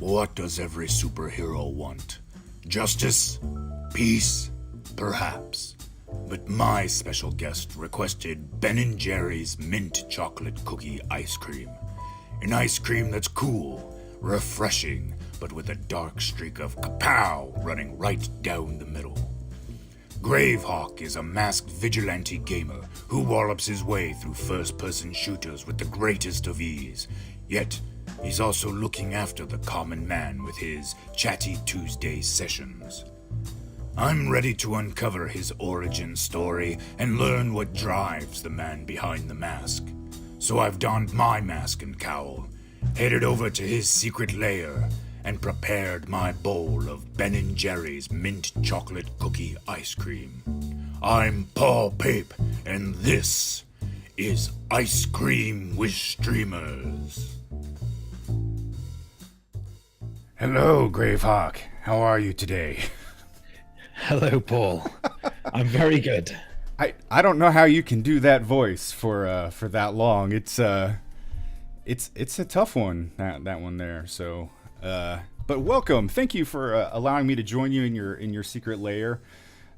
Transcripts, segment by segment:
What does every superhero want? Justice? Peace? Perhaps. But my special guest requested Ben & Jerry's mint chocolate cookie ice cream. An ice cream that's cool, refreshing, but with a dark streak of kapow running right down the middle. Gravehawk is a masked vigilante gamer who wallops his way through first-person shooters with the greatest of ease, yet he's also looking after the common man with his Chatty Tuesday sessions. I'm ready to uncover his origin story and learn what drives the man behind the mask. So I've donned my mask and cowl, headed over to his secret lair, and prepared my bowl of Ben & Jerry's mint chocolate cookie ice cream. I'm Pape, and this is Ice Cream with Streamers. Hello, Gravehawk. How are you today? Hello, Paul. I'm very good. I don't know how you can do that voice for that long. It's a tough one, that one there. So, but welcome. Thank you for allowing me to join you in your secret lair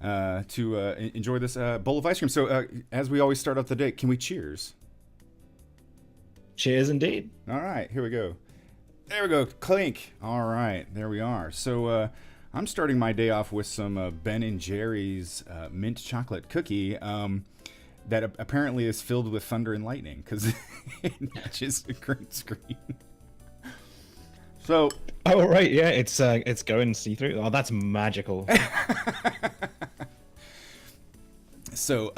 to enjoy this bowl of ice cream. So, as we always start off the day, can we cheers? Cheers, indeed. All right, here we go. There we go. Clink. All right, there we are. So, I'm starting my day off with some Ben & Jerry's mint chocolate cookie that apparently is filled with thunder and lightning because it matches the green screen. So, oh right, yeah, it's going see-through. Oh, that's magical. So,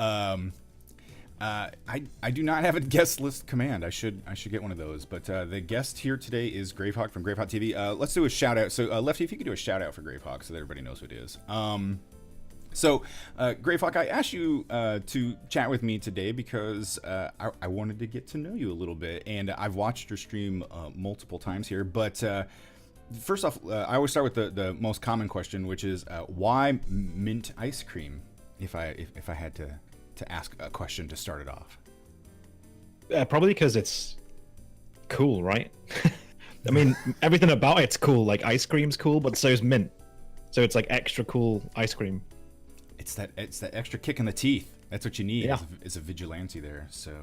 I do not have a guest list command. I should get one of those. But the guest here today is Gravehawk from Gravehawk TV. Let's do a shout out. So Lefty, if you could do a shout out for Gravehawk so that everybody knows who it is. So Gravehawk, I asked you to chat with me today because I wanted to get to know you a little bit, and I've watched your stream multiple times here. But first off, I always start with the most common question, which is why mint ice cream? If I had to ask a question to start it off. Probably because it's cool, right? I mean, everything about it's cool. Like ice cream's cool, but so is mint. So it's like extra cool ice cream. It's that extra kick in the teeth. That's what you need. Yeah. Is a vigilante there. So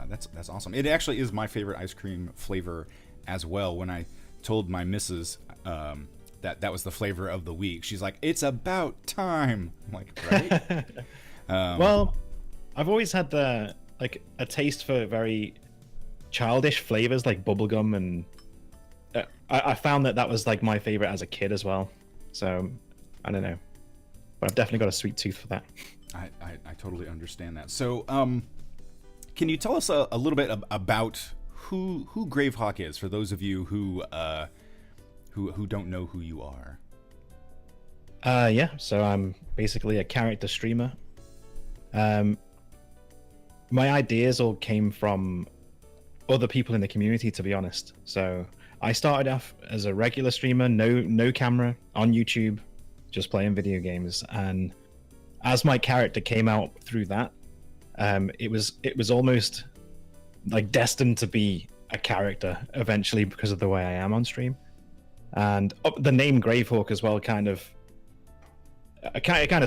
that's awesome. It actually is my favorite ice cream flavor as well. When I told my missus that was the flavor of the week, she's like, "It's about time." I'm like, right? Well, I've always had a taste for very childish flavors like bubblegum, and I found that was like my favorite as a kid as well. So I don't know, but I've definitely got a sweet tooth for that. I totally understand that. So can you tell us a little bit about who Gravehawk is for those of you who don't know who you are? Yeah, so I'm basically a character streamer. My ideas all came from other people in the community, to be honest. So I started off as a regular streamer, no camera, on YouTube, just playing video games. And as my character came out through that, it was almost like destined to be a character eventually because of the way I am on stream. And the name Gravehawk as well kind of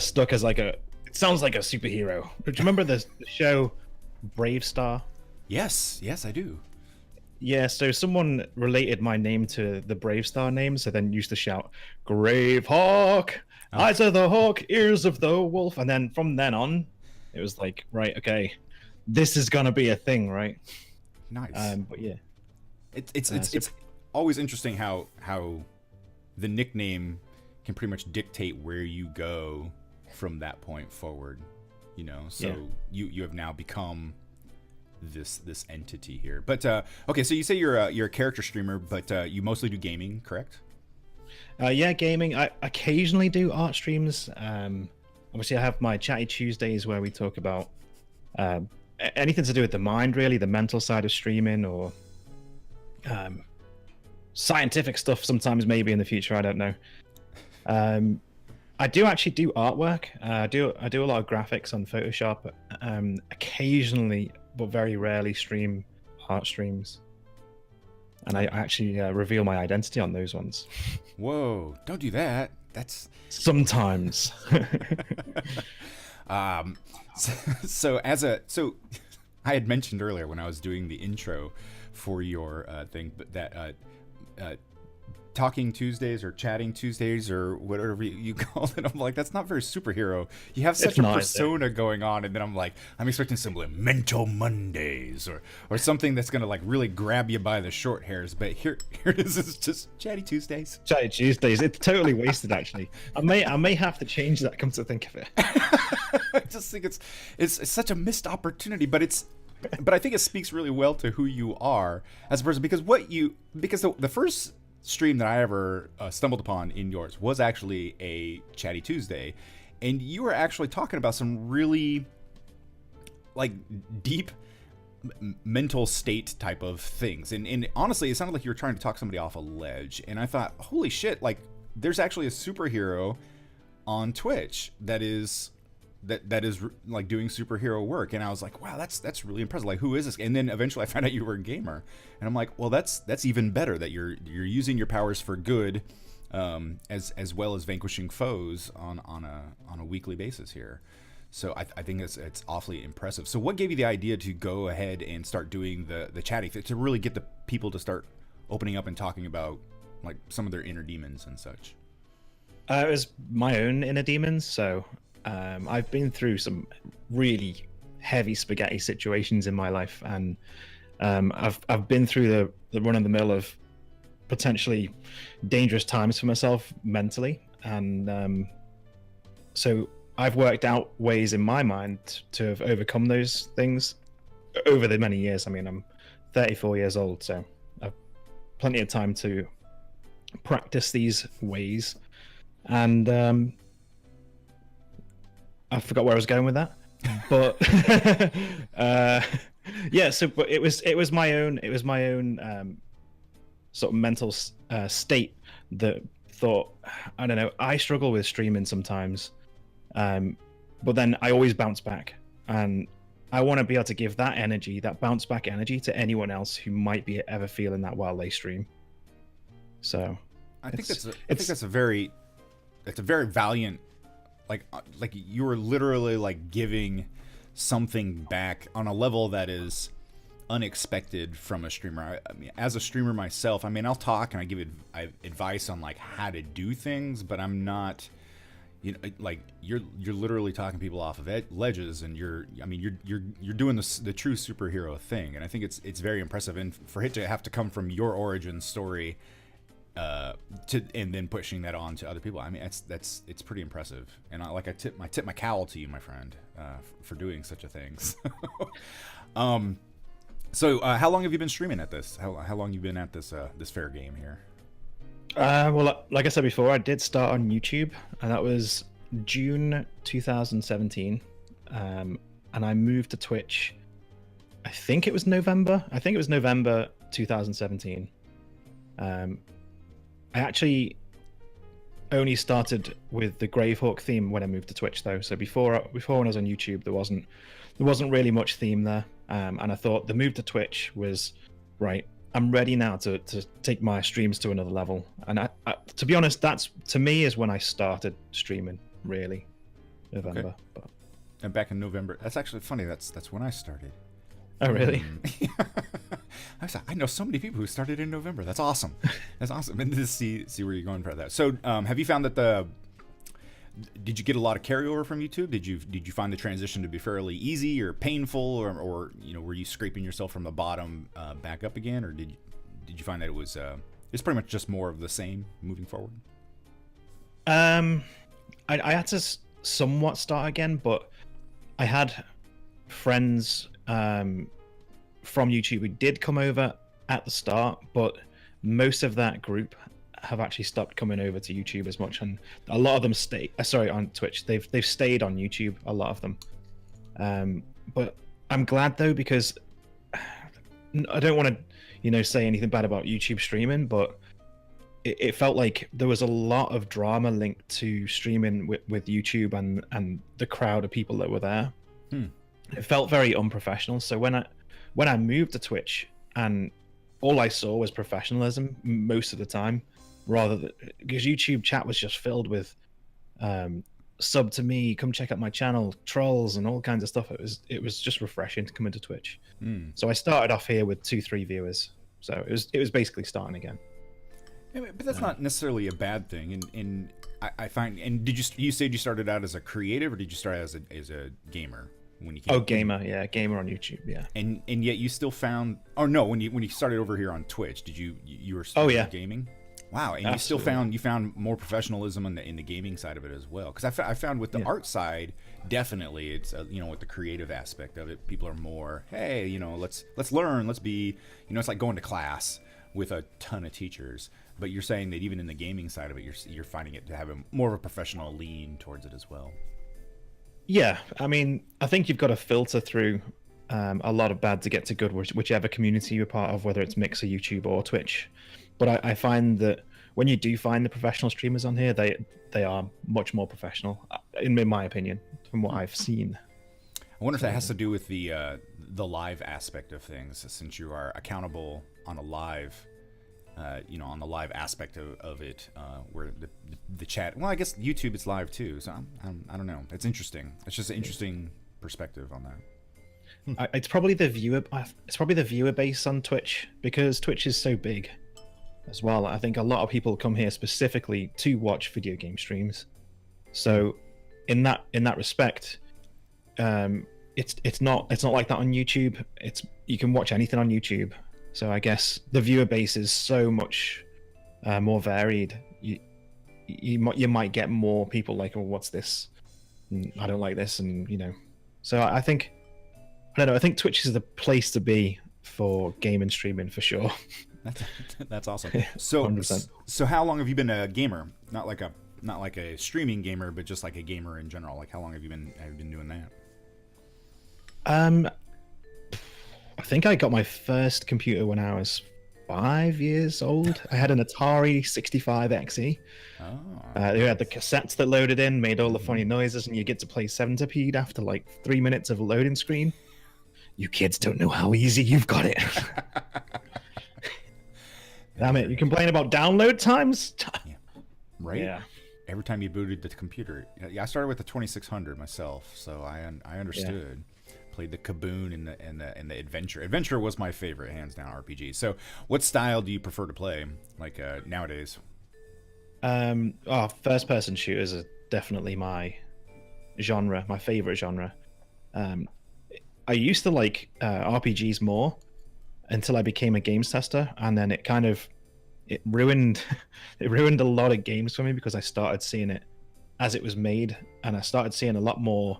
stuck as it sounds like a superhero. Do you remember the show Brave Star? Yes, I do. Yeah, so someone related my name to the Brave Star name, so then used to shout, "Gravehawk, eyes of the hawk, ears of the wolf," and then from then on, it was like, right, okay, this is gonna be a thing, right? Nice. But yeah, it's always interesting how the nickname can pretty much dictate where you go from that point forward. You know, so yeah. you have now become this entity here. But okay, so you say you're a character streamer, but you mostly do gaming, correct? Yeah, gaming. I occasionally do art streams. Obviously, I have my Chatty Tuesdays where we talk about anything to do with the mind, really, the mental side of streaming, or scientific stuff. Sometimes, maybe in the future, I don't know. I do actually do artwork. I do a lot of graphics on Photoshop. Occasionally, but very rarely, stream art streams. and I actually reveal my identity on those ones. Whoa! Don't do that. That's sometimes. So I had mentioned earlier when I was doing the intro for your thing, but that Talking Tuesdays or Chatting Tuesdays or whatever you call it, I'm like, that's not very superhero. You have such a persona going on, and then I'm like, I'm expecting some like Mental Mondays or something that's gonna like really grab you by the short hairs. But here it is. It's just Chatty Tuesdays. Chatty Tuesdays. It's totally wasted, actually. I may have to change that. Come to think of it, I just think it's such a missed opportunity, but I think it speaks really well to who you are as a person, because the first stream that I ever stumbled upon in yours was actually a Chatty Tuesday, and you were actually talking about some really like deep mental state type of things, and honestly it sounded like you were trying to talk somebody off a ledge, and I thought, holy shit, like there's actually a superhero on Twitch that is like doing superhero work, and I was like, wow, that's really impressive. Like, who is this? And then eventually I found out you were a gamer, and I'm like, well, that's even better that you're using your powers for good, as well as vanquishing foes on a weekly basis here. So I think it's awfully impressive. So what gave you the idea to go ahead and start doing the chatting to really get the people to start opening up and talking about like some of their inner demons and such? It was my own inner demons. So I've been through some really heavy spaghetti situations in my life, and I've been through the run of the mill of potentially dangerous times for myself mentally, and so I've worked out ways in my mind to have overcome those things over the many years. I mean, I'm 34 years old, so I've plenty of time to practice these ways, and I forgot where I was going with that, but yeah. So, but it was my own sort of mental state that thought, I don't know, I struggle with streaming sometimes, but then I always bounce back, and I want to be able to give that energy, that bounce back energy, to anyone else who might be ever feeling that while they stream. So I think that's a very valiant. Like you were literally like giving something back on a level that is unexpected from a streamer. I mean, as a streamer myself, I mean, I'll talk and I give advice on like how to do things, but I'm not, you know, like you're literally talking people off of ledges, and you're doing the true superhero thing, and I think it's very impressive, and for it to have to come from your origin story. And then pushing that on to other people. I mean, it's pretty impressive, and I tip my cowl to you, my friend, for doing such a thing. So how long have you been streaming at this? How long you been at this fair game here? Well, like I said before, I did start on YouTube, and that was June 2017, and I moved to Twitch. I think it was November 2017. I actually only started with the Gravehawk theme when I moved to Twitch, though. So before when I was on YouTube, there wasn't really much theme there, and I thought the move to Twitch was right. I'm ready now to take my streams to another level. And I to be honest, that's to me is when I started streaming, really, November. Okay. But... And back in November, that's actually funny. That's when I started. Oh, really? I know so many people who started in November. That's awesome. That's awesome. And to see where you're going for that. So, have you found that did you get a lot of carryover from YouTube? Did you find the transition to be fairly easy or painful, or you know, were you scraping yourself from the bottom back up again, or did you find that it was it's pretty much just more of the same moving forward? I had to somewhat start again, but I had friends from YouTube who did come over at the start, but most of that group have actually stopped coming over to YouTube as much, and a lot of them on Twitch. They've stayed on YouTube, a lot of them. But I'm glad though, because I don't want to, say anything bad about YouTube streaming, but it felt like there was a lot of drama linked to streaming with YouTube and the crowd of people that were there. It felt very unprofessional. So when I moved to Twitch and all I saw was professionalism most of the time, rather than because YouTube chat was just filled with sub to me, come check out my channel, trolls and all kinds of stuff. It was just refreshing to come into Twitch. So I started off here with 2-3 viewers. So it was basically starting again. Yeah, but that's not necessarily a bad thing. And I find, and did you said you started out as a creative, or did you start as a gamer when you came? Oh, gamer, yeah, gamer on YouTube, yeah. And yet you still found, oh no, when you started over here on Twitch, did you were still gaming? Wow, and Absolutely. you found more professionalism in the gaming side of it as well. Because I found with the art side, definitely it's with the creative aspect of it, people are more, hey, let's learn, let's be, it's like going to class with a ton of teachers. But you're saying that even in the gaming side of it, you're finding it to have more of a professional lean towards it as well. Yeah, I mean, I think you've got to filter through a lot of bad to get to good, whichever community you're part of, whether it's Mixer, YouTube, or Twitch. But I find that when you do find the professional streamers on here, they are much more professional, in my opinion, from what I've seen. I wonder if that has to do with the live aspect of things, since you are accountable on a live, on the live aspect of it, where the chat. Well, I guess YouTube it's live too, so I don't know. It's interesting. It's just an interesting perspective on that. It's probably the viewer base on Twitch, because Twitch is so big as well. I think a lot of people come here specifically to watch video game streams. So in that respect, it's not like that on YouTube. You can watch anything on YouTube. So I guess the viewer base is so much more varied. You might get more people like, oh, what's this? I don't like this, and So I think, I don't know. I think Twitch is the place to be for gaming streaming for sure. That's awesome. So 100%. So how long have you been a gamer? Not like a streaming gamer, but just like a gamer in general. Like how long have you been doing that? I think I got my first computer when I was 5 years old. I had an Atari 65 XE. Oh. You had the cassettes that loaded in, made all the funny noises, and you get to play Centipede after like 3 minutes of a loading screen. You kids don't know how easy you've got it. Damn it, you complain about download times? Yeah. Right? Yeah. Every time you booted the computer. Yeah, I started with the 2600 myself, so I understood. Yeah. Played the Kaboom and the Adventure. Adventure was my favorite, hands down, RPG. So what style do you prefer to play, like nowadays? First person shooters are definitely my genre, my favorite genre. I used to like RPGs more until I became a games tester, and then it ruined a lot of games for me, because I started seeing it as it was made, and I started seeing a lot more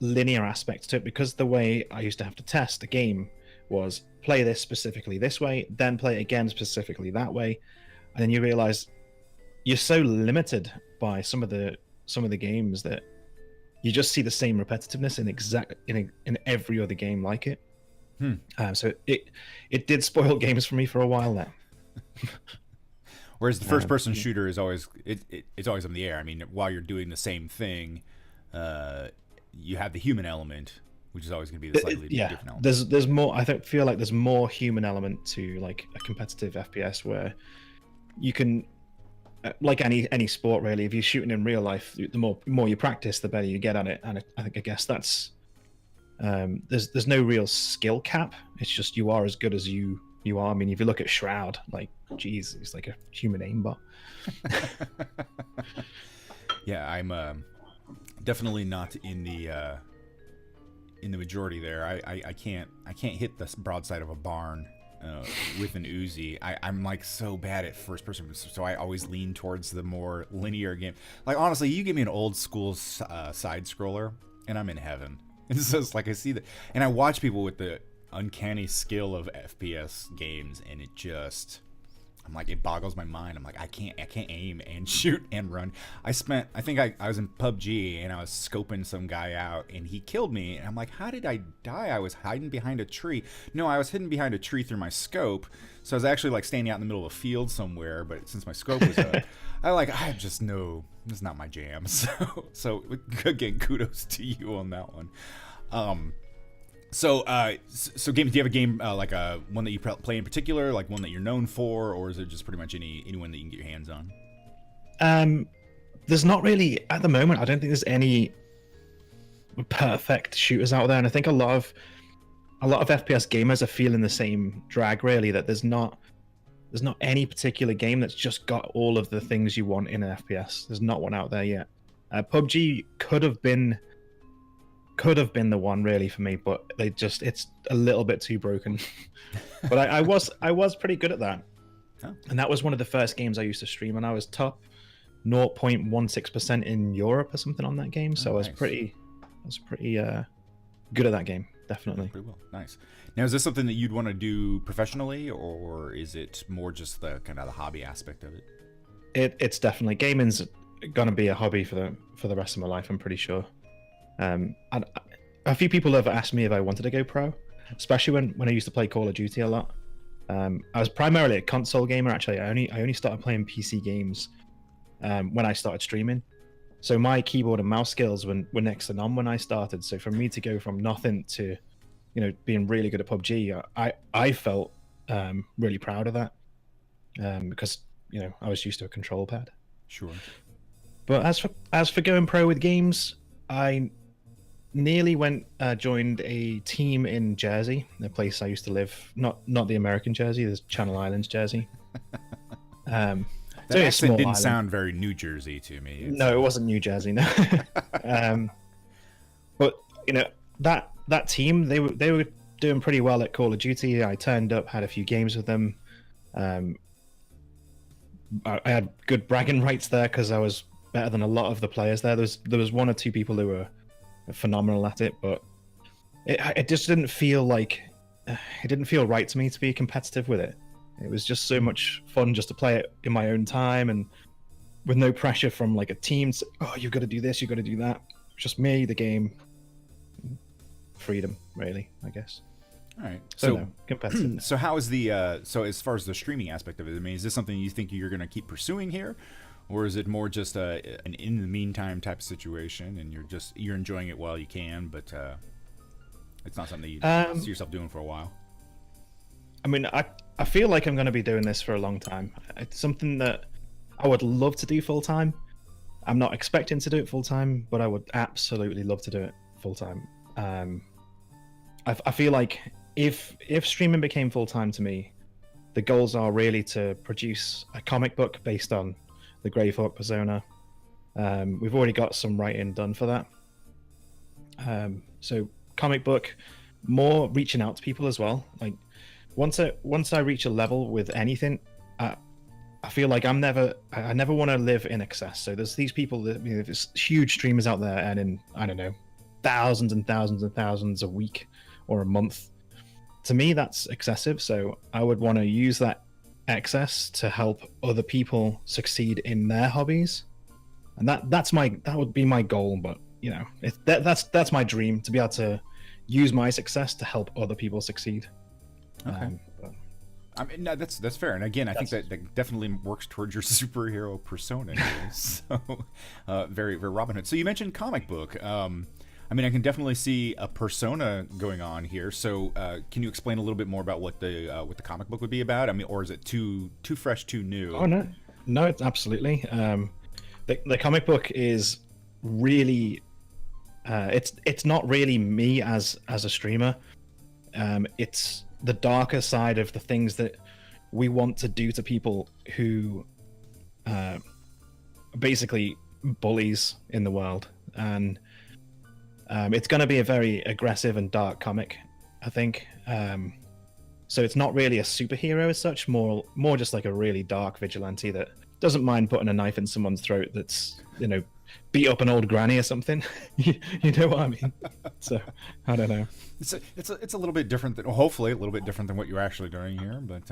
linear aspects to it, because the way I used to have to test a game was play this specifically this way, then play it again specifically that way, and then you realize you're so limited by some of the games that you just see the same repetitiveness in every other game like it. So it did spoil games for me for a while there. Whereas the first person shooter is always it's always in the air. I mean, while you're doing the same thing, you have the human element, which is always going to be the slightly different element. There's more. feel like there's more human element to like a competitive FPS, where you can, like any sport really, if you're shooting in real life, the more you practice, the better you get at it. And I guess that's there's no real skill cap. It's just you are as good as you are. I mean, if you look at Shroud, like, geez, he's like a human aimbot. Yeah, I'm definitely not in the majority there. I can't hit the broadside of a barn with an Uzi. I'm like so bad at first person, so I always lean towards the more linear game. Like, honestly, you give me an old school side scroller and I'm in heaven. It's just like I see that, and I watch people with the uncanny skill of FPS games, and I'm like, it boggles my mind. I'm like, I can't aim and shoot and run. I think I was in PUBG and I was scoping some guy out and he killed me, and I'm like, how did I die? I was hiding behind a tree. No, I was hidden behind a tree through my scope. So I was actually like standing out in the middle of a field somewhere, but since my scope was up, I just know it's not my jam. So again, kudos to you on that one. So, game. Do you have a game like one that you play in particular, like one that you're known for, or is it just pretty much anyone that you can get your hands on? There's not really at the moment. I don't think there's any perfect shooters out there, and I think a lot of FPS gamers are feeling the same drag. Really, that there's not any particular game that's just got all of the things you want in an FPS. There's not one out there yet. PUBG could have been the one really for me, but it's a little bit too broken. But I was pretty good at that. Oh. And that was one of the first games I used to stream, and I was top 0.16% in Europe or something on that game. So nice. I was pretty good at that game, definitely. Pretty well. Nice. Now, is this something that you'd want to do professionally, or is it more just the kind of the hobby aspect of it? It's definitely, gaming's gonna be a hobby for the rest of my life, I'm pretty sure. A few people have asked me if I wanted to go pro, especially when I used to play Call of Duty a lot. I was primarily a console gamer. Actually, I only started playing PC games when I started streaming. So my keyboard and mouse skills were next to none when I started. So for me to go from nothing to, being really good at PUBG, I felt really proud of that because I was used to a control pad. Sure. But as for going pro with games, I nearly joined a team in Jersey, the place I used to live. Not the American Jersey, there's Channel Islands Jersey. That accent didn't sound very New Jersey to me. No, it wasn't New Jersey, no. But that team, they were doing pretty well at Call of Duty. I turned up, had a few games with them. I had good bragging rights there because I was better than a lot of the players there. There was one or two people who were phenomenal at it, but it just didn't feel right to me to be competitive with it. It was just so much fun just to play it in my own time and with no pressure from like a team to, you've got to do this, you've got to do that. Just me, the game, freedom, really, I guess. All right. So competitive. So how is the so as far as the streaming aspect of it, I mean, is this something you think you're going to keep pursuing here? Or is it more just an in the meantime type of situation, and you're enjoying it while you can, but it's not something that you see yourself doing for a while? I mean, I feel like I'm going to be doing this for a long time. It's something that I would love to do full time. I'm not expecting to do it full time, but I would absolutely love to do it full time. I feel like if streaming became full time to me, the goals are really to produce a comic book based on the Gravehawk persona. We've already got some writing done for that. So comic book, more reaching out to people as well. Like once I reach a level with anything, I feel like I never want to live in excess. So there's these people that there's huge streamers out there earning, I don't know, thousands and thousands and thousands a week or a month. To me, that's excessive. So I would want to use that excess to help other people succeed in their hobbies, and that would be my goal. But that's my dream, to be able to use my success to help other people succeed. Okay. I mean, no, that's fair, and again, I think that definitely works towards your superhero persona. So very, very Robin Hood. So you mentioned comic book. I mean, I can definitely see a persona going on here. So, can you explain a little bit more about what the comic book would be about? I mean, or is it too fresh, too new? Oh no, it's absolutely. The comic book is really, it's not really me as a streamer. It's the darker side of the things that we want to do to people who, basically bullies in the world, and. It's going to be a very aggressive and dark comic, I think. So it's not really a superhero as such, more just like a really dark vigilante that doesn't mind putting a knife in someone's throat that's, beat up an old granny or something. You know what I mean? So, I don't know. It's a little bit different, hopefully a little bit different than what you're actually doing here, but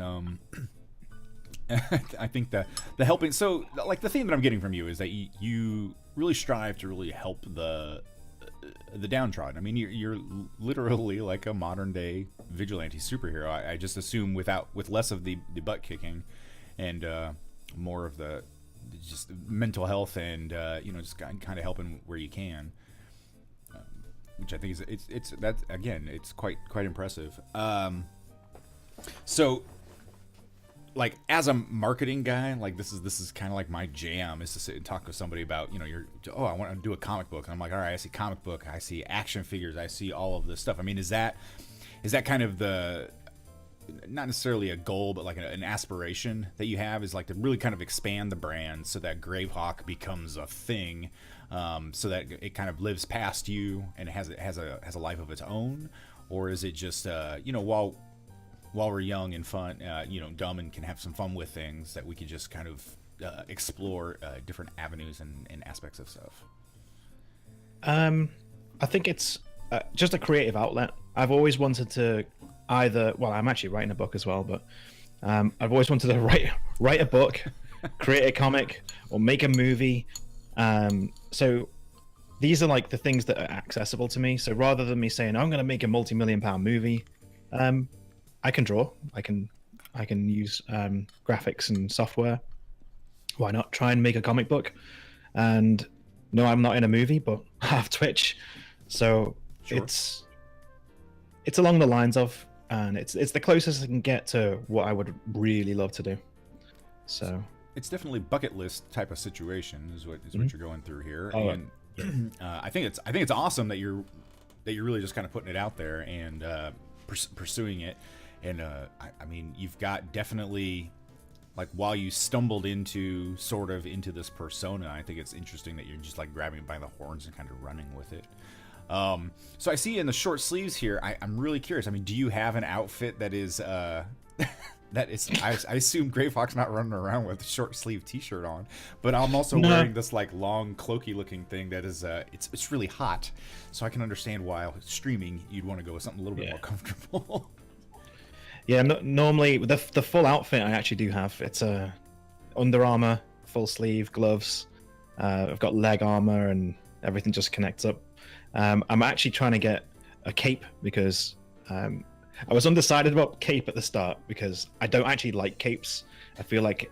I think that the helping, so like the theme that I'm getting from you is that you really strive to really help the downtrodden. I mean, you're literally like a modern day vigilante superhero. I just assume with less of the butt kicking and more of the just mental health and just kind of helping where you can. which I think is it's that again, it's quite impressive. So, like, as a marketing guy, like this is kind of like my jam, is to sit and talk with somebody about, I want to do a comic book, and I'm like, all right, I see comic book, I see action figures, I see all of this stuff. I mean, is that kind of the, not necessarily a goal, but like an aspiration that you have, is like to really kind of expand the brand so that Gravehawk becomes a thing, so that it kind of lives past you and has a life of its own? Or is it just while we're young and fun, dumb, and can have some fun with things, that we could just kind of explore different avenues and aspects of stuff? I think it's just a creative outlet. I've always wanted to I'm actually writing a book as well, but I've always wanted to write a book, create a comic, or make a movie. So these are like the things that are accessible to me. So rather than me saying, I'm going to make a multi-million-pound movie, I can draw. I can use graphics and software. Why not try and make a comic book? And no, I'm not in a movie, but I have Twitch, so sure. It's along the lines of, and it's the closest I can get to what I would really love to do. So it's definitely bucket list type of situation is what Mm-hmm. what you're going through here. Oh, And I think it's awesome that you're really just kind of putting it out there and pursuing it. And I mean, you've got definitely, like, while you stumbled into this persona, I think it's interesting that you're just like grabbing it by the horns and kind of running with it. So I see in the short sleeves here, I'm really curious. I mean, do you have an outfit that is that is? I assume Gravehawk's not running around with a short sleeve T-shirt on, but I'm also wearing this like long cloaky looking thing that is it's really hot. So I can understand why streaming you'd want to go with something a little bit more comfortable. Yeah, normally the full outfit I actually do have. It's a Under Armour, full sleeve, gloves. I've got leg armor and everything just connects up. I'm actually trying to get a cape because I was undecided about cape at the start because I don't actually like capes. I feel like,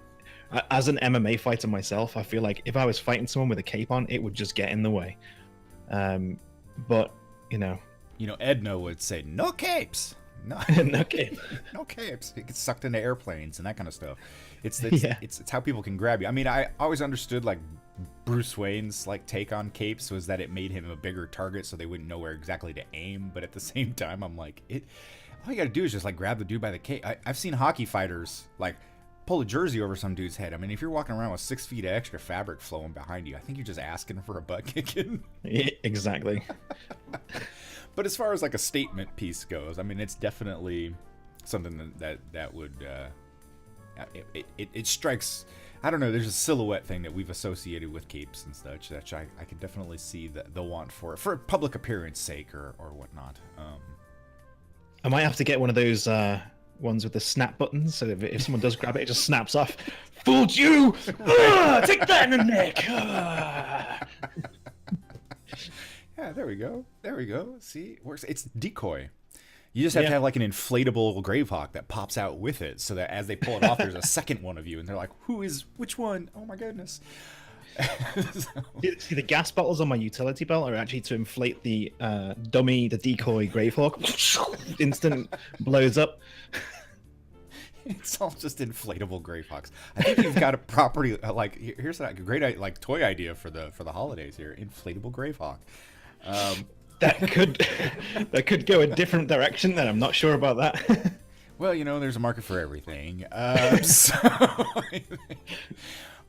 as an MMA fighter myself, I feel like if I was fighting someone with a cape on, it would just get in the way. But Edna would say no capes. No, no cape. No capes. It gets sucked into airplanes and that kind of stuff. It's how people can grab you. I mean, I always understood like Bruce Wayne's like take on capes was that it made him a bigger target, so they wouldn't know where exactly to aim. But at the same time, I'm like, all you got to do is just like grab the dude by the cape. I've seen hockey fighters like pull a jersey over some dude's head. I mean, if you're walking around with 6 feet of extra fabric flowing behind you, I think you're just asking for a butt kicking. Yeah, exactly. But as far as like a statement piece goes, I mean, it's definitely something that would it strikes. I don't know. There's a silhouette thing that we've associated with capes and such that I can definitely see the want for public appearance sake or whatnot. I might have to get one of those ones with the snap buttons, so that if someone does grab it, it just snaps off. Fooled you! Take that in the neck! Yeah, there we go. See, it works. It's decoy. You just have to have like an inflatable Gravehawk that pops out with it, so that as they pull it off, there's a second one of you, and they're like, which one? Oh my goodness. See, the gas bottles on my utility belt are actually to inflate the dummy, the decoy Gravehawk. Instant blows up. It's all just inflatable Gravehawks. I think you've got a property like here's a great like toy idea for the holidays here. Inflatable Gravehawk. That could go a different direction. Then I'm not sure about that. Well, there's a market for everything.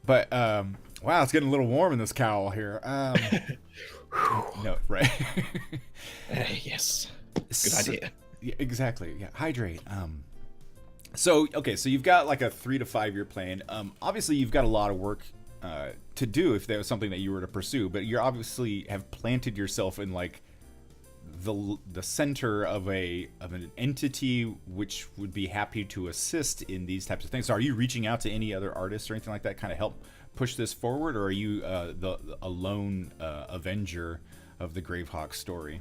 But wow, it's getting a little warm in this cowl here. No, right? Yes, good idea. Yeah, exactly. Yeah, hydrate. So you've got like a 3 to 5 year plan. Obviously, you've got a lot of work to do if that was something that you were to pursue. But you obviously have planted yourself in like the center of an entity which would be happy to assist in these types of things. So, are you reaching out to any other artists or anything like that, kind of help push this forward, or are you a lone avenger of the Gravehawk story?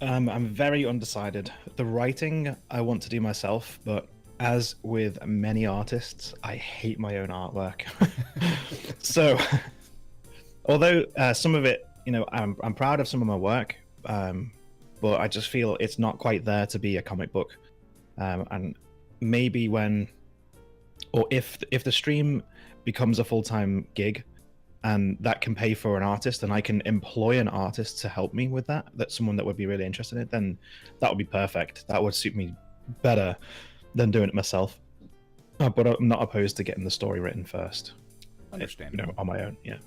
I'm very undecided. The writing I want to do myself, but as with many artists, I hate my own artwork. So, although some of it, I'm proud of some of my work, but I just feel it's not quite there to be a comic book. And maybe when, or if the stream becomes a full-time gig, and that can pay for an artist, and I can employ an artist to help me with that, that's someone that would be really interested in it, then that would be perfect. That would suit me better than doing it myself. But I'm not opposed to getting the story written first. Understandable. On my own, yeah.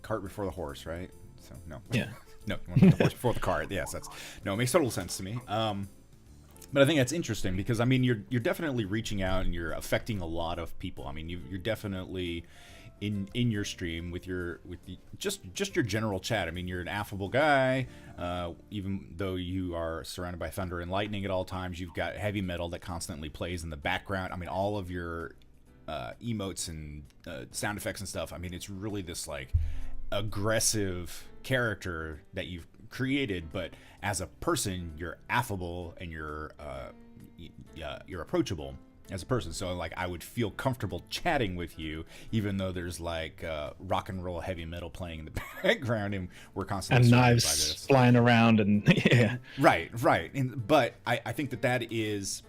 Cart before the horse, right? So no. Yeah. No, you want the horse before the cart. Yes, it makes total sense to me. But I think that's interesting because I mean you're definitely reaching out and you're affecting a lot of people. I mean you're definitely in your stream with just your general chat. I mean you're an affable guy, even though you are surrounded by thunder and lightning at all times. You've got heavy metal that constantly plays in the background. I mean all of your emotes and sound effects and stuff. I mean it's really this like aggressive character that you've created, but as a person you're affable and you're approachable as a person. So like I would feel comfortable chatting with you even though there's like rock and roll heavy metal playing in the background and we're constantly and knives flying around and yeah, right. But I think that is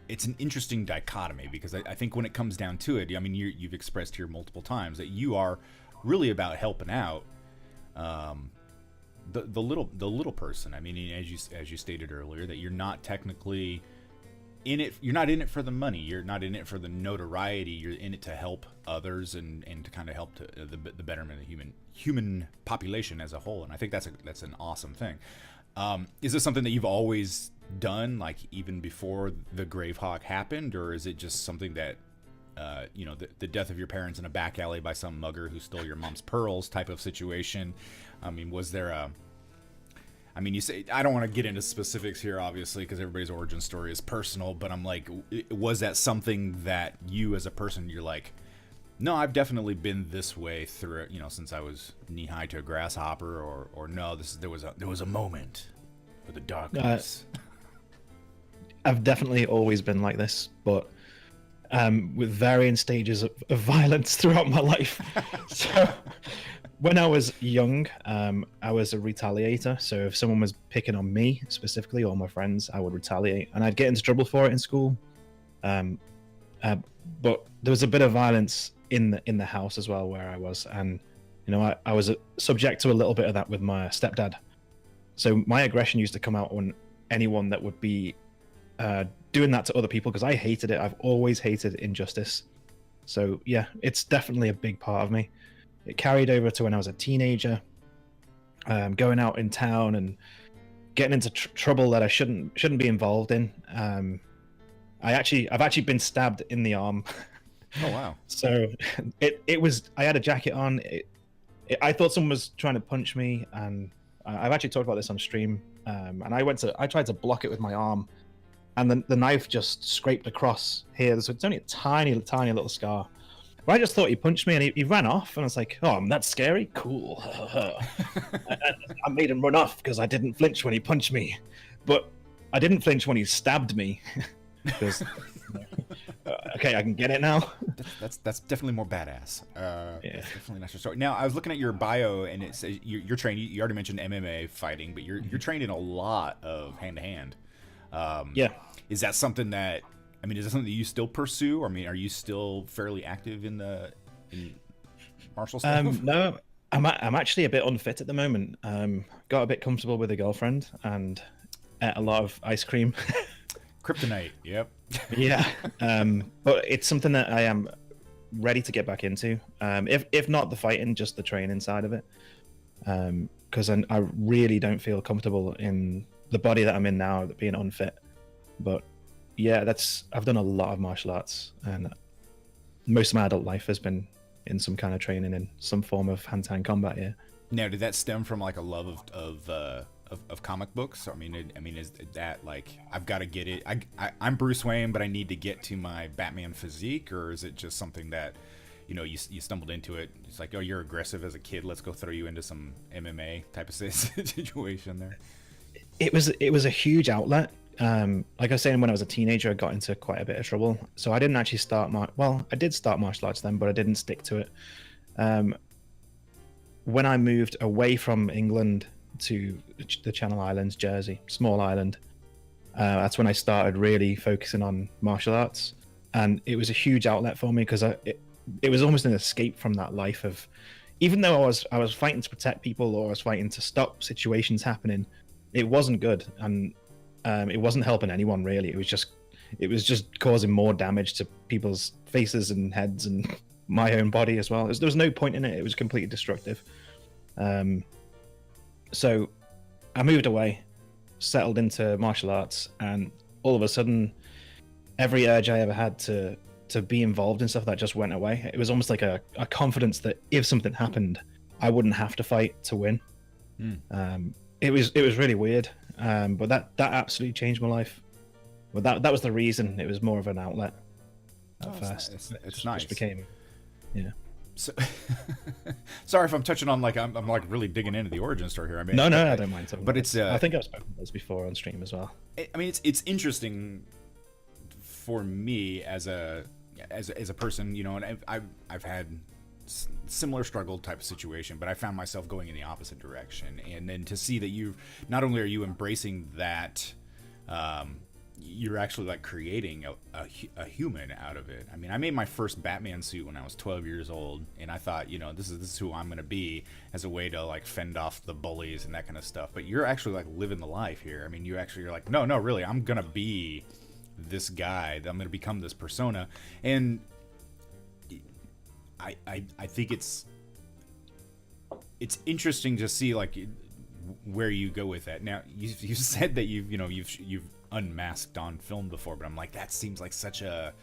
it's an interesting dichotomy because I think when it comes down to it, I mean you've expressed here multiple times that you are really about helping out the little person. I mean, as you stated earlier, that you're not technically in it. You're not in it for the money. You're not in it for the notoriety. You're in it to help others and to kind of help the betterment of the human population as a whole. And I think that's an awesome thing. Is this something that you've always done, like even before the Gravehawk happened, or is it just something that the death of your parents in a back alley by some mugger who stole your mom's pearls type of situation? I mean, was there you say, I don't want to get into specifics here, obviously, because everybody's origin story is personal, but I'm like, was that something that you as a person, you're like, no, I've definitely been this way through it, since I was knee high to a grasshopper, or no, there was a moment for the darkness. I've definitely always been like this, but with varying stages of violence throughout my life. So when I was young, I was a retaliator. So if someone was picking on me specifically or my friends, I would retaliate, and I'd get into trouble for it in school. But there was a bit of violence in the house as well where I was, and I was subject to a little bit of that with my stepdad. So my aggression used to come out on anyone that would be doing that to other people, because I hated it. I've always hated injustice. So yeah, it's definitely a big part of me. It carried over to when I was a teenager, going out in town and getting into trouble that I shouldn't be involved in. I've actually been stabbed in the arm. Oh wow! So it was. I had a jacket on. I thought someone was trying to punch me, and I've actually talked about this on stream. And I tried to block it with my arm, and the knife just scraped across here. So it's only a tiny little scar. But I just thought he punched me, and he ran off, and I was like, "Oh, that's scary. Cool." I made him run off because I didn't flinch when he punched me, but I didn't flinch when he stabbed me. Because okay, I can get it now. That's definitely more badass. Yeah, that's definitely not your story. Now I was looking at your bio, and it says you're trained. You already mentioned MMA fighting, but you're trained in a lot of hand to hand. Yeah. Is that something that? I mean, is that something that you still pursue? I mean, are you still fairly active in martial stuff? No, I'm actually a bit unfit at the moment. Got a bit comfortable with a girlfriend and ate a lot of ice cream. Kryptonite. Yep. Yeah. But it's something that I am ready to get back into. If not the fighting, just the training side of it. Because I really don't feel comfortable in the body that I'm in now, being unfit. But yeah, I've done a lot of martial arts, and most of my adult life has been in some kind of training in some form of hand-to-hand combat. Yeah. Now, did that stem from like a love of comic books? I mean, is that like I've got to get it? I'm Bruce Wayne, but I need to get to my Batman physique, or is it just something that you stumbled into it? It's like, oh, you're aggressive as a kid. Let's go throw you into some MMA type of situation there. It was a huge outlet. Like I was saying, when I was a teenager, I got into quite a bit of trouble. So I didn't actually I did start martial arts then, but I didn't stick to it. When I moved away from England to the Channel Islands, Jersey, small island. That's when I started really focusing on martial arts, and it was a huge outlet for me because it was almost an escape from that life of, even though I was fighting to protect people or I was fighting to stop situations happening, it wasn't good, and it wasn't helping anyone really. It was just causing more damage to people's faces and heads and my own body as well. There was no point in it. It was completely destructive. So I moved away, settled into martial arts, and all of a sudden, every urge I ever had to be involved in stuff that just went away. It was almost like a confidence that if something happened, I wouldn't have to fight to win. It was really weird, but that absolutely changed my life. But that was the reason. It was more of an outlet at first. It's nice. Just became, yeah. So, sorry if I'm touching on I'm like really digging into the origin story here. I mean, no, I don't mind. But it's I think I've spoken about this before on stream as well. I mean, it's interesting for me as a person, you know, and I've had similar struggle type of situation, but I found myself going in the opposite direction, and then to see that you not only are you embracing that, you're actually like creating a human out of it. I mean, I made my first Batman suit when I was 12 years old, and I thought, you know, this is who I'm gonna be as a way to like fend off the bullies and that kind of stuff. But you're actually like living the life here. I mean, you're like, no, really, I'm gonna be this guy. I'm gonna become this persona, and I think it's interesting to see like where you go with that. Now, you said that you've unmasked on film before, but I'm like, that seems like such a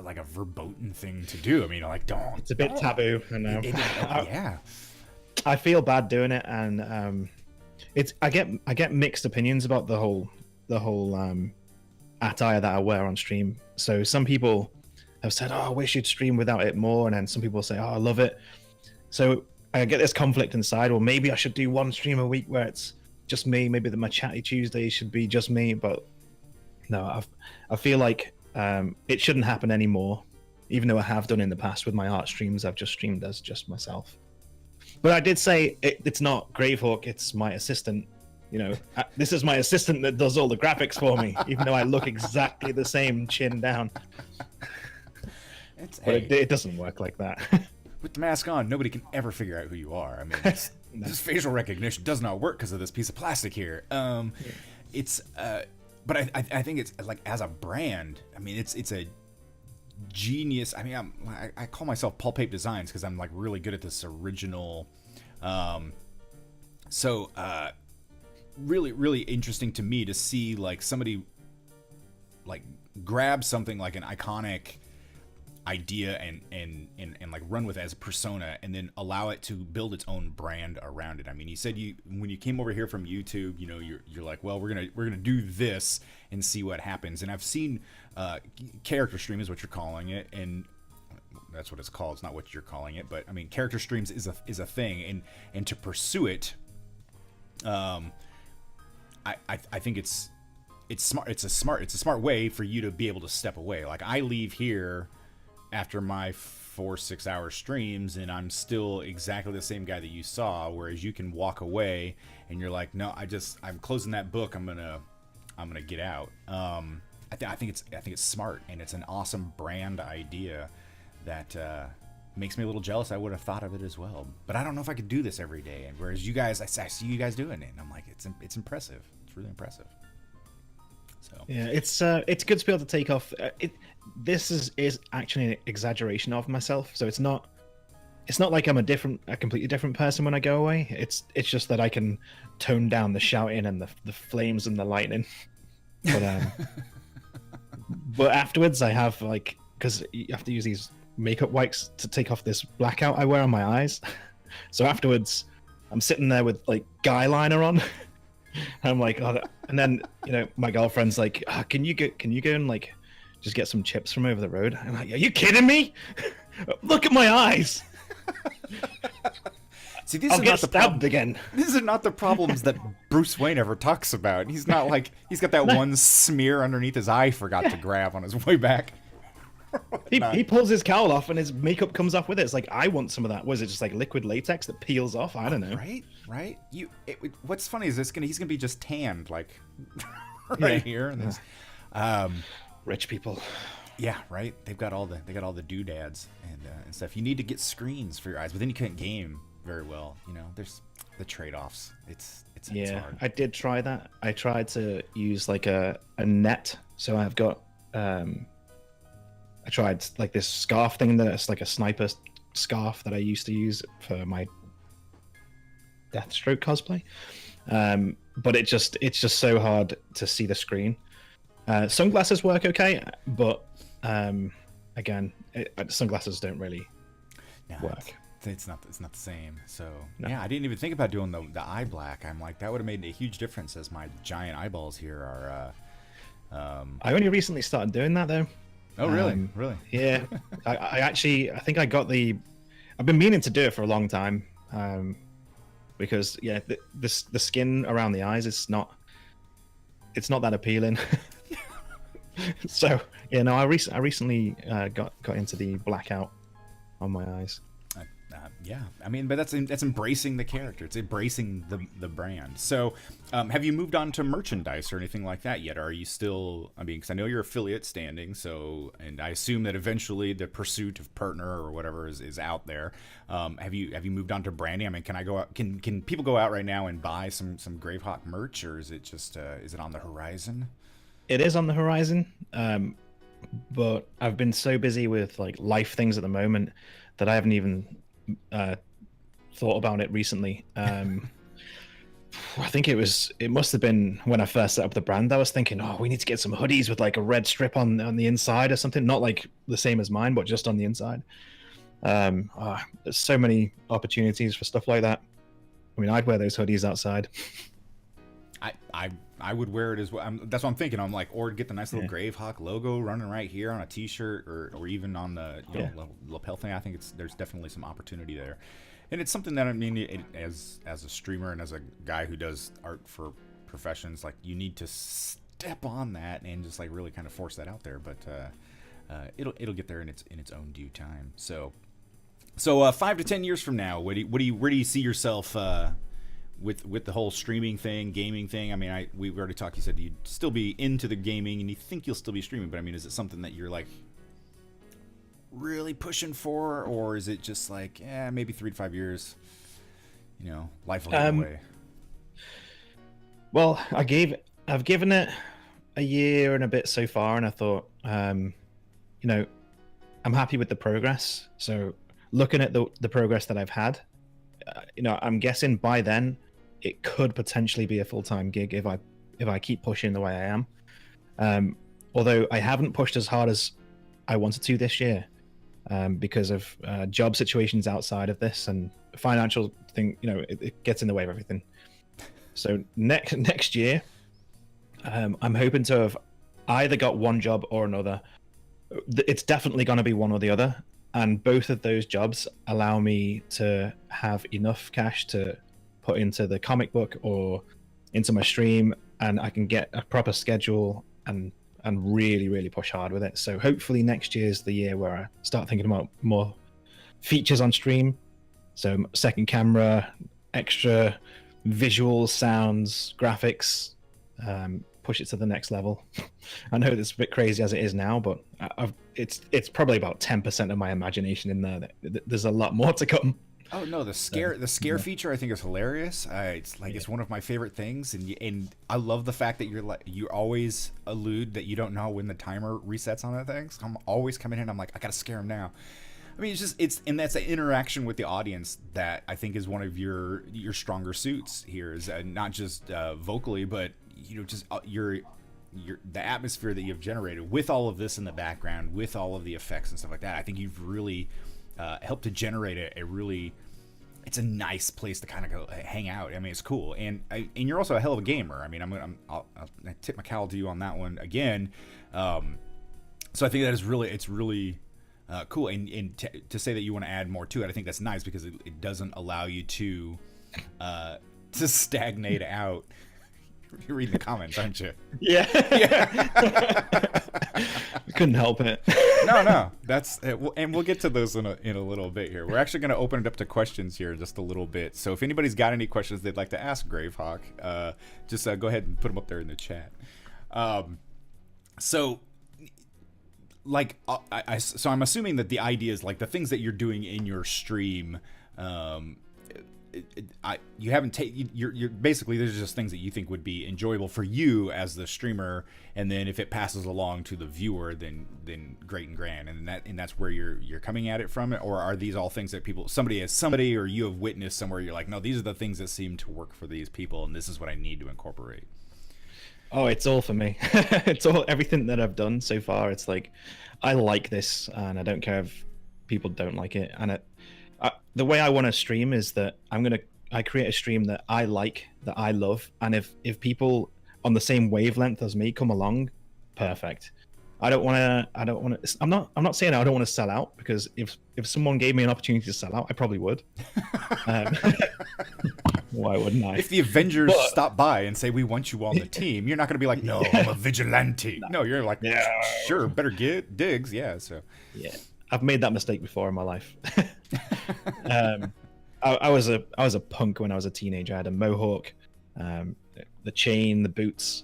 like a verboten thing to do. I mean, like, don't. It's a bit taboo, I know. Yeah. I feel bad doing it, and I get mixed opinions about the whole attire that I wear on stream. So some people have said, "Oh, I wish you'd stream without it more," and then some people say, "Oh, I love it." So I get this conflict inside. Well, maybe I should do one stream a week where it's just me. Maybe my chatty Tuesdays should be just me. But no, I feel like it shouldn't happen anymore. Even though I have done in the past with my art streams, I've just streamed as just myself. But I did say it's not Gravehawk, it's my assistant. You know, this is my assistant that does all the graphics for me, even though I look exactly the same, chin down. But it doesn't work like that. With the mask on, nobody can ever figure out who you are. I mean, this facial recognition does not work because of this piece of plastic here. It's, but I think it's like as a brand. I mean, it's a genius. I mean, I call myself Pape Designs because I'm like really good at this original. Really interesting to me to see like somebody like grab something like an iconic idea and like run with it as a persona and then allow it to build its own brand around it. I mean, you said when you came over here from YouTube, you know, you're like, well, we're gonna do this and see what happens. And I've seen character stream is what you're calling it, and that's what it's called. It's not what you're calling it, but I mean, character streams is a thing, and to pursue it, I think it's smart. It's a smart way for you to be able to step away. Like I leave here after my 4-6 hour streams and I'm still exactly the same guy that you saw, whereas you can walk away and you're like, no, I'm closing that book. I'm gonna get out. I think it's smart, and it's an awesome brand idea that makes me a little jealous. I would have thought of it as well, but I don't know if I could do this every day. And whereas you guys, I see you guys doing it, and I'm like, it's impressive. It's really impressive. So yeah, it's good to be able to take off. This is actually an exaggeration of myself. So it's not like I'm a completely different person when I go away. It's just that I can tone down the shouting and the flames and the lightning. But but afterwards I have because you have to use these makeup wipes to take off this blackout I wear on my eyes. So afterwards I'm sitting there with like guy liner on. I'm like, oh, and then my girlfriend's like, can you go and like just get some chips from over the road? I'm like, are you kidding me? Look at my eyes. See, these I'll are get not the stabbed again. These are not the problems that Bruce Wayne ever talks about. He's not like he's got that one smear underneath his eye he forgot to grab on his way back. He pulls his cowl off and his makeup comes off with it. It's like, I want some of that. Was it just like liquid latex that peels off? I don't know. Right. What's funny is he's gonna be just tanned like right here. And rich people. Yeah, right. They got all the doodads and stuff. You need to get screens for your eyes, but then you can't game very well. You know, there's the trade-offs. It's hard. I did try that. I tried to use like a net. So I've got I tried like this scarf thing that's like a sniper scarf that I used to use for my Deathstroke cosplay. But it's just so hard to see the screen. Sunglasses work okay, but again, sunglasses don't really work. It's not the same. So yeah, I didn't even think about doing the eye black. I'm like, that would have made a huge difference as my giant eyeballs here are. I only recently started doing that though. Oh really? Really? Yeah. I think I got I've been meaning to do it for a long time. Because yeah, the skin around the eyes it's not that appealing. So yeah, no, I recently got into the blackout on my eyes. Yeah, I mean, but that's embracing the character. It's embracing the brand. So, have you moved on to merchandise or anything like that yet? Or are you still? I mean, because I know you're affiliate standing. So, and I assume that eventually the pursuit of partner or whatever is out there. Have you moved on to branding? I mean, can I go out? Can people go out right now and buy some Gravehawk merch, or is it just is it on the horizon? It is on the horizon, but I've been so busy with like life things at the moment that I haven't even thought about it recently. I think it must have been when I first set up the brand. I was thinking, oh, we need to get some hoodies with like a red strip on the inside or something, not like the same as mine, but just on the inside. There's so many opportunities for stuff like that. I mean, I'd wear those hoodies outside. I would wear it as well. That's what I'm thinking. I'm like, or get the nice little Gravehawk logo running right here on a T-shirt, or even on the lapel thing. I think there's definitely some opportunity there, and it's something that I mean, as a streamer and as a guy who does art for professions, like you need to step on that and just like really kind of force that out there. But it'll get there in its own due time. So 5 to 10 years from now, where do you see yourself? With the whole streaming thing, gaming thing. I mean, we already talked. You said you'd still be into the gaming, and you think you'll still be streaming. But I mean, is it something that you're like really pushing for, or is it just like, maybe 3 to 5 years? You know, life will get away. Well, I've given it a year and a bit so far, and I thought, I'm happy with the progress. So looking at the progress that I've had, I'm guessing by then it could potentially be a full-time gig if I keep pushing the way I am. Although I haven't pushed as hard as I wanted to this year because of job situations outside of this and financial thing. It gets in the way of everything. So next year, I'm hoping to have either got one job or another. It's definitely going to be one or the other. And both of those jobs allow me to have enough cash to put into the comic book or into my stream, and I can get a proper schedule and really, really push hard with it. So hopefully next year's the year where I start thinking about more features on stream. So second camera, extra visuals, sounds, graphics, push it to the next level. I know it's a bit crazy as it is now, but it's probably about 10% of my imagination in there. There's a lot more to come. Oh no, the scare feature I think is hilarious. It's one of my favorite things, and I love the fact that you always allude that you don't know when the timer resets on that thing. So I'm always coming in. I'm like, I gotta scare him now. I mean, and that's an interaction with the audience that I think is one of your stronger suits here. Is not just vocally, but just your the atmosphere that you've generated with all of this in the background, with all of the effects and stuff like that. I think you've really helped to generate it's a nice place to kind of go hang out. I mean, it's cool, and you're also a hell of a gamer. I mean, I'll tip my cowl to you on that one again. So I think that it's really cool, and to say that you want to add more to it, I think that's nice because it doesn't allow you to stagnate out. You're reading the comments, aren't you? Yeah. Couldn't help it. No, that's and we'll get to those in a little bit here. We're actually going to open it up to questions here in just a little bit. So if anybody's got any questions they'd like to ask Gravehawk, just go ahead and put them up there in the chat. So like so I'm assuming that the idea is like the things that you're doing in your stream, you haven't taken, you're basically, there's just things that you think would be enjoyable for you as the streamer, and then if it passes along to the viewer, then great and grand, and that's where you're coming at it from. Or are these all things that somebody or you have witnessed somewhere, you're like, no, these are the things that seem to work for these people, and this is what I need to incorporate? Oh, it's all for me. It's all, everything that I've done so far. It's like, I like this, and I don't care if people don't like it. And the way I want to stream is that I create a stream that I like, that I love, and if people on the same wavelength as me come along, perfect. I'm not saying I don't want to sell out, because if someone gave me an opportunity to sell out, I probably would. Why wouldn't I? If the Avengers stop by and say, we want you on the team, you're not going to be like, no, I'm a vigilante. No, you're like, sure, better get digs. Yeah. So yeah, I've made that mistake before in my life. I was a punk when I was a teenager. I had a mohawk, the chain, the boots,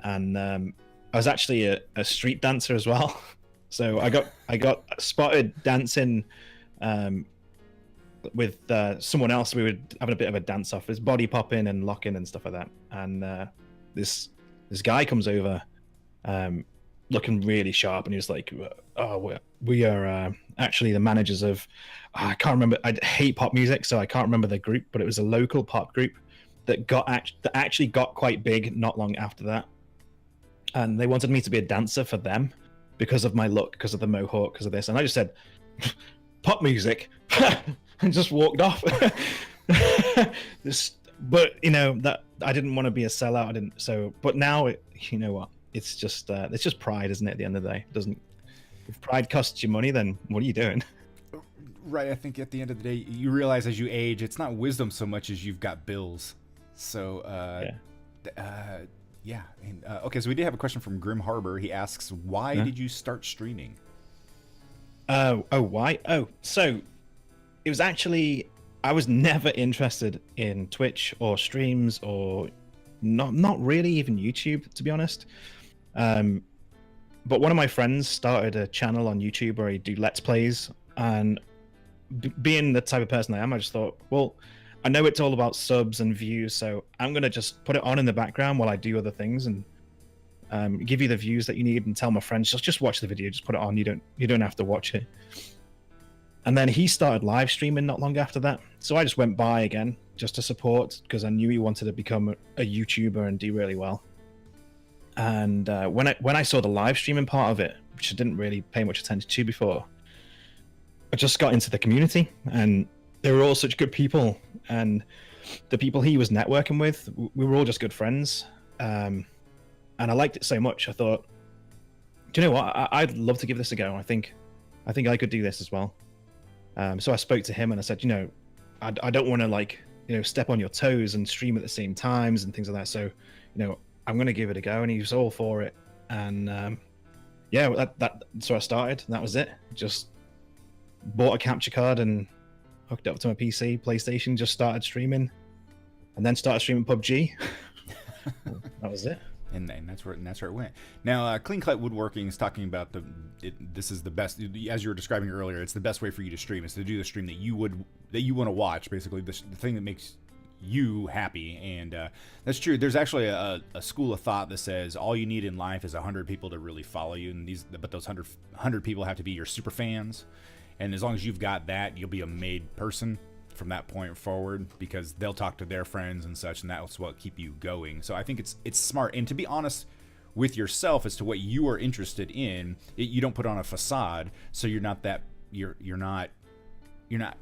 and I was actually a street dancer as well. So I got spotted dancing with someone else. We were having a bit of a dance off. There's body popping and locking and stuff like that. And this guy comes over, looking really sharp, and he was like, "Oh, we are actually the managers of." I can't remember. I hate pop music, so I can't remember the group, but it was a local pop group that actually got quite big not long after that. And they wanted me to be a dancer for them because of my look, because of the mohawk, because of this. And I just said, "Pop music," and just walked off. But that I didn't want to be a sellout. I didn't. So, but now, you know what? It's just pride, isn't it? At the end of the day, if pride costs you money, then what are you doing? Right. I think at the end of the day, you realize as you age, it's not wisdom so much as you've got bills. So, yeah. And, okay, so we did have a question from Grim Harbor. He asks, why did you start streaming? Why? So it was actually, I was never interested in Twitch or streams, or not really even YouTube, to be honest. But one of my friends started a channel on YouTube where he'd do Let's Plays, and being the type of person I am, I just thought, well, I know it's all about subs and views, so I'm gonna just put it on in the background while I do other things, and give you the views that you need, and tell my friends just watch the video, just put it on. You don't have to watch it. And then he started live streaming not long after that, so I just went by again just to support, because I knew he wanted to become a YouTuber and do really well. And when I saw the live streaming part of it, which I didn't really pay much attention to before, I just got into the community, and they were all such good people, and the people he was networking with, we were all just good friends. And I liked it so much, I thought, do you know what? I'd love to give this a go. I think I could do this as well. So I spoke to him and I said, I don't want to step on your toes and stream at the same times and things like that. So, I'm going to give it a go. And he was all for it. And so I started, and that was it. Just bought a capture card and hooked up to my PC, PlayStation, just started streaming, and then started streaming PUBG. That was it. And that's where it went. Now, Clean Cut Woodworking is talking about this is the best, as you were describing earlier. It's the best way for you to stream is to do the stream that you want to watch. Basically, the thing that makes you happy, and that's true. There's actually a school of thought that says all you need in life is 100 people to really follow you, but those 100 people have to be your super fans. And as long as you've got that, you'll be a made person from that point forward, because they'll talk to their friends and such, and that's what keep you going. So I think it's smart, and to be honest with yourself as to what you are interested in, you don't put on a facade, so you're not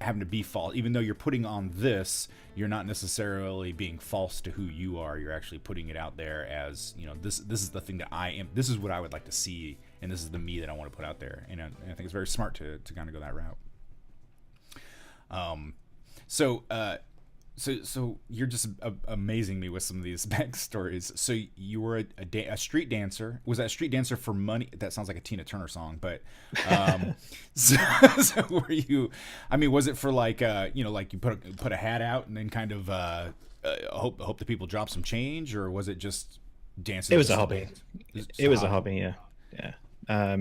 having to be false. Even though you're putting on this, you're not necessarily being false to who you are. You're actually putting it out there as, this is the thing that I am. This is what I would like to see, and this is the me that I want to put out there. And I think it's very smart to kind of go that route. So So you're just amazing me with some of these backstories. So you were a street dancer. Was that a street dancer for money? That sounds like a Tina Turner song, but so, so were you? I mean, was it for like like you put a hat out and then kind of hope the people drop some change, or was it just dancing? It was a hobby. It was a hobby. Yeah.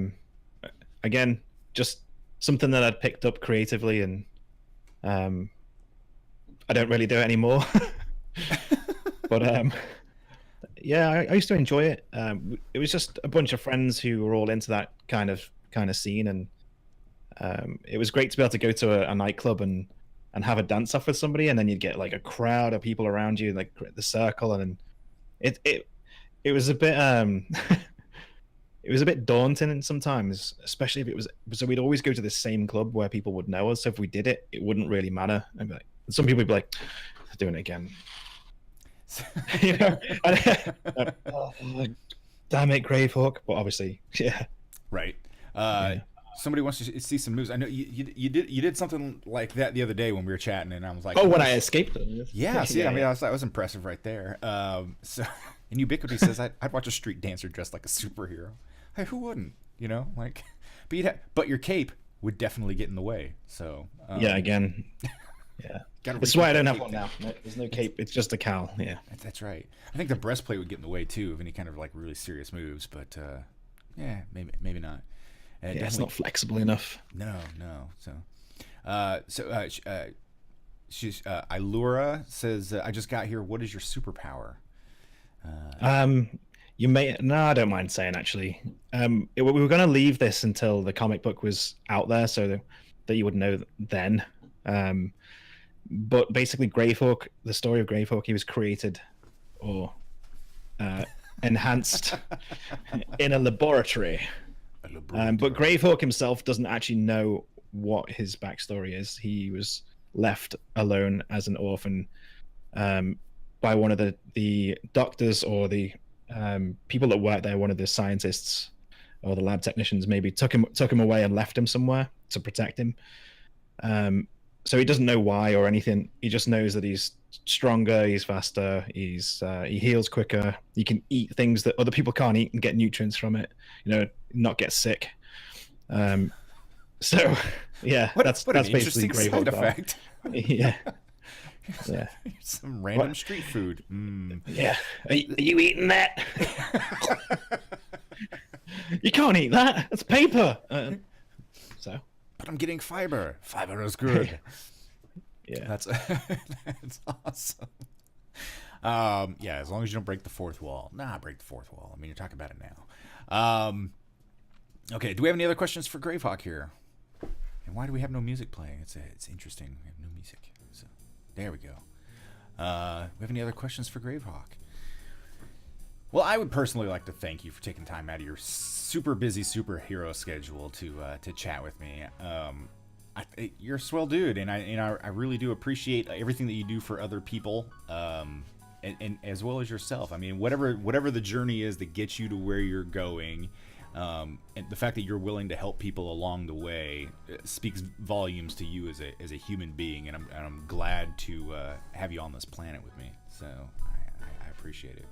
Again, just something that I'd picked up creatively, and I don't really do it anymore. But yeah, I used to enjoy it. It was just a bunch of friends who were all into that kind of scene, and it was great to be able to go to a nightclub and have a dance off with somebody, and then you'd get like a crowd of people around you, like the circle, and it was a bit it was a bit daunting sometimes, especially if it was. So we'd always go to the same club where people would know us. So if we did it, it wouldn't really matter. I'd be like, some people would be like, doing it again. You know? Oh, damn it, Gravehawk. But obviously, yeah. Right. Somebody wants to see some moves. I know you did something like that the other day when we were chatting, and I was like, oh, when I escaped them. Yeah, see, I mean, that was impressive right there. So, and Ubiquity says I'd watch a street dancer dressed like a superhero. Hey, who wouldn't? You know, like, but your cape would definitely get in the way. So yeah, again, yeah. That's why I don't have one now. There's no cape. It's just a cowl. Yeah, that's right. I think the breastplate would get in the way too of any kind of like really serious moves, but yeah, maybe not. Yeah, it's not flexible enough. No. So, she's Ilura says, "I just got here. What is your superpower?" You may I don't mind saying actually. We were going to leave this until the comic book was out there, so that you would know then. But basically, Gravehawk, the story of Gravehawk, he was created or enhanced in a laboratory. But Gravehawk himself doesn't actually know what his backstory is. He was left alone as an orphan by one of the doctors or the people that worked there. One of the scientists or the lab technicians maybe took him away and left him somewhere to protect him. So he doesn't know why or anything. He just knows that he's stronger, he's faster, he heals quicker. He can eat things that other people can't eat and get nutrients from it. Not get sick. So yeah, that's basically Gravehawk effect. Yeah. Yeah. Some random street food. Yeah. Are you eating that? You can't eat that. That's paper. So. But I'm getting fiber. Fiber is good. Yeah. That's awesome. Yeah, as long as you don't break the fourth wall. Break the fourth wall. I mean, you're talking about it now. Okay, do we have any other questions for Gravehawk here? And why do we have no music playing? It's interesting. We have no music. So there we go. We have any other questions for Gravehawk? Well, I would personally like to thank you for taking time out of your super busy superhero schedule to chat with me. You're a swell dude, and I really do appreciate everything that you do for other people, and as well as yourself. I mean, whatever the journey is that gets you to where you're going, and the fact that you're willing to help people along the way speaks volumes to you as a human being, and I'm glad to have you on this planet with me. So I appreciate it.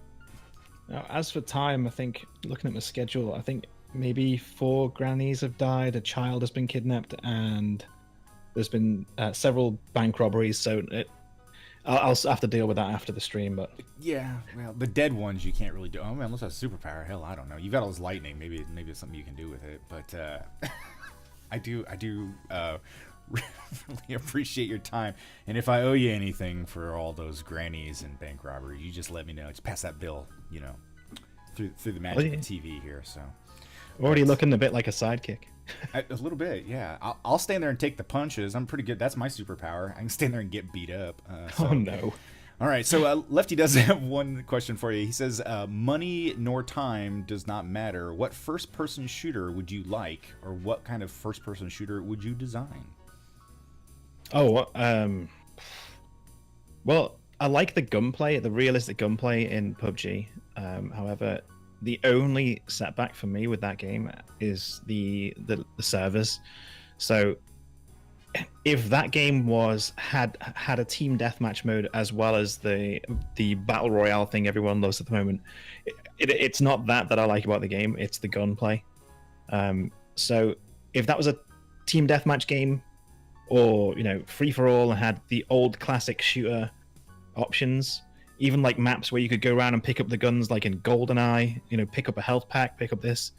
Now, as for time, I think looking at my schedule, I think maybe 4 grannies have died, a child has been kidnapped, and there's been several bank robberies. So I'll have to deal with that after the stream. But yeah, well, the dead ones you can't really do. Oh man, unless that's superpower. Hell, I don't know. You've got all this lightning. Maybe it's something you can do with it. But I do really appreciate your time. And if I owe you anything for all those grannies and bank robberies, you just let me know. Just pass that bill, through the magic of TV here. So already looking a bit like a sidekick. A little bit, yeah. I'll stand there and take the punches. I'm pretty good. That's my superpower. I can stand there and get beat up. Oh no. All right, so Lefty does have one question for you. He says, money nor time does not matter. What first-person shooter would you like, or what kind of first-person shooter would you design? Oh, well, I like the gunplay, the realistic gunplay in PUBG. However, the only setback for me with that game is the servers. So if that game had a team deathmatch mode as well as the battle royale thing everyone loves at the moment, it's not that I like about the game. It's the gunplay. So if that was a team deathmatch game, or free for all, and had the old classic shooter options, even like maps where you could go around and pick up the guns, like in GoldenEye, pick up a health pack, pick up this,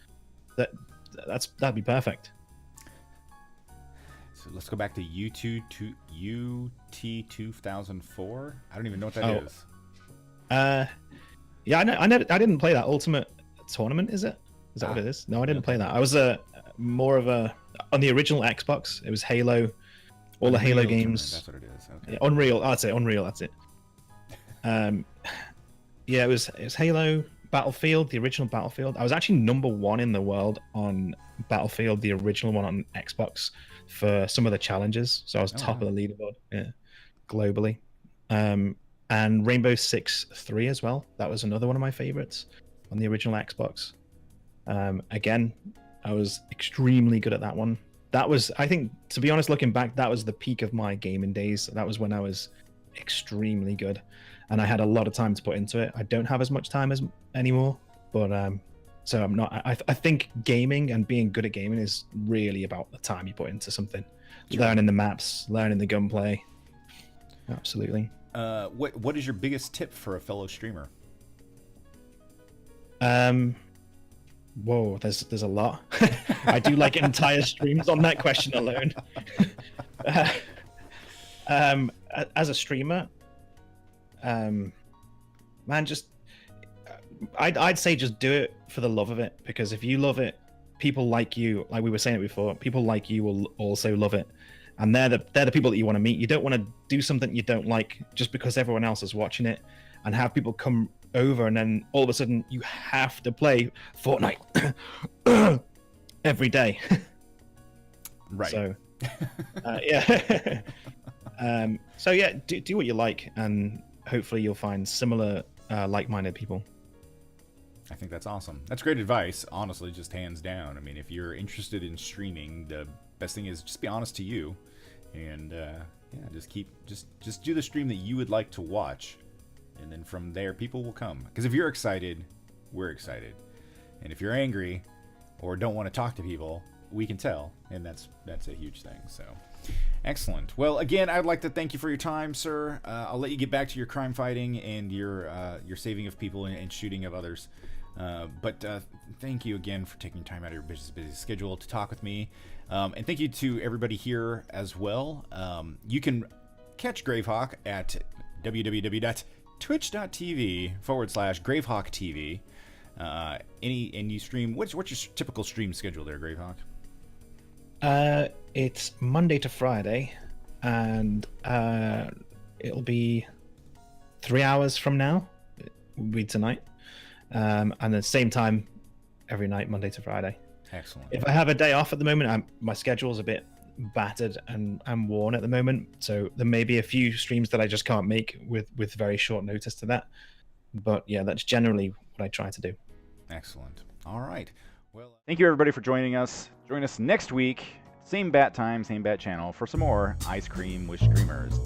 that'd be perfect. So let's go back to UT 2004. I don't even know what that is. Yeah, I didn't play that Ultimate Tournament. Is that what it is? No, I didn't play that. I was more of a on the original Xbox. It was Halo, all the Halo games. That's what it is. Okay. Yeah, Unreal. I'd say Unreal. That's it. Yeah, it was Halo, Battlefield, the original Battlefield. I was actually #1 in the world on Battlefield, the original one on Xbox, for some of the challenges. So I was top of the leaderboard, globally. And Rainbow Six 3 as well. That was another one of my favorites on the original Xbox. Again, I was extremely good at that one. That was, I think, to be honest, looking back, that was the peak of my gaming days. That was when I was extremely good, and I had a lot of time to put into it. I don't have as much time anymore, but so I'm not. I think gaming and being good at gaming is really about the time you put into something. Sure. Learning the maps, learning the gunplay. Absolutely. What is your biggest tip for a fellow streamer? Whoa, there's a lot. I do like entire streams on that question alone. As a streamer, man, just I'd say just do it for the love of it, because if you love it, people like you, like we were saying it before, people like you will also love it, and they're the people that you want to meet. You don't want to do something you don't like just because everyone else is watching it, and have people come over and then all of a sudden you have to play Fortnite every day. Right. So yeah. So yeah, do what you like, and hopefully you'll find similar like-minded people. I think that's awesome. That's great advice, honestly, just hands down. I mean, if you're interested in streaming, the best thing is just be honest to you, and just do the stream that you would like to watch, and then from there people will come. Because if you're excited, we're excited, and if you're angry or don't want to talk to people, we can tell, and that's a huge thing. So excellent. Well, again, I'd like to thank you for your time, sir. I'll let you get back to your crime fighting and your saving of people and shooting of others. But thank you again for taking time out of your busy schedule to talk with me. And thank you to everybody here as well. You can catch Gravehawk at www.twitch.tv/GravehawkTV. And you stream. What's your typical stream schedule there, Gravehawk? It's Monday to Friday, and it'll be 3 hours from now. It will be tonight, and at the same time every night, Monday to Friday. Excellent. If I have a day off at the moment, my schedule's a bit battered and I'm worn at the moment, so there may be a few streams that I just can't make with very short notice to that. But yeah, that's generally what I try to do. Excellent. All right. Well, thank you everybody for joining us. Join us next week, same bat time, same bat channel, for some more Ice Cream with Streamers.